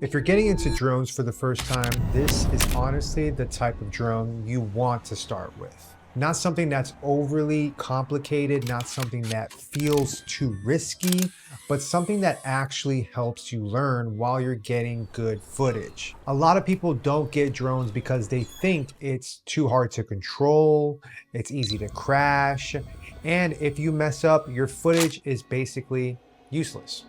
If you're getting into drones for the first time, this is honestly the type of drone you want to start with. Not something that's overly complicated, not something that feels too risky, but something that actually helps you learn while you're getting good footage. A lot of people don't get drones because they think it's too hard to control, it's easy to crash, and if you mess up, your footage is basically useless.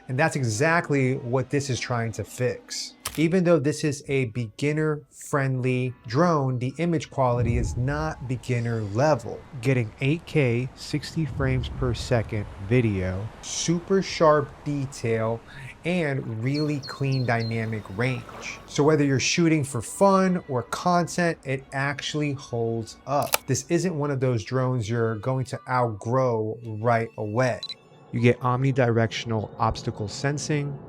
And that's exactly what this is trying to fix. Even though this is a beginner-friendly drone, the image quality is not beginner level. Getting 8K 60 frames per second video, super sharp detail, and really clean dynamic range. So whether you're shooting for fun or content, it actually holds up. This isn't one of those drones you're going to outgrow right away. You get omnidirectional obstacle sensing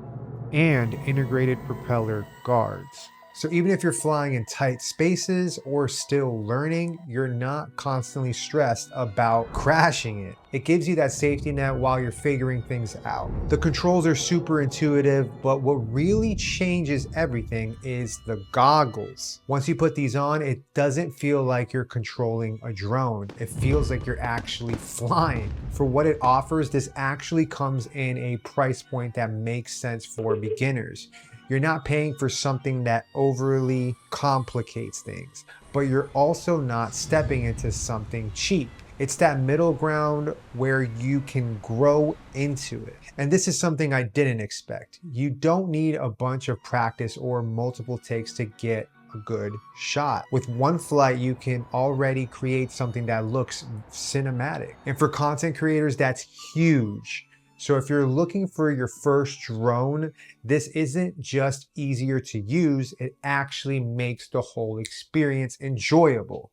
and integrated propeller guards. So even if you're flying in tight spaces or still learning, you're not constantly stressed about crashing it. It gives you that safety net while you're figuring things out. The controls are super intuitive, but what really changes everything is the goggles. Once you put these on, it doesn't feel like you're controlling a drone. It feels like you're actually flying. For what it offers, this actually comes in a price point that makes sense for beginners. You're not paying for something that overly complicates things, but you're also not stepping into something cheap. It's that middle ground where you can grow into it. And this is something I didn't expect. You don't need a bunch of practice or multiple takes to get a good shot. With one flight, you can already create something that looks cinematic. And for content creators, that's huge. So if you're looking for your first drone, this isn't just easier to use, it actually makes the whole experience enjoyable.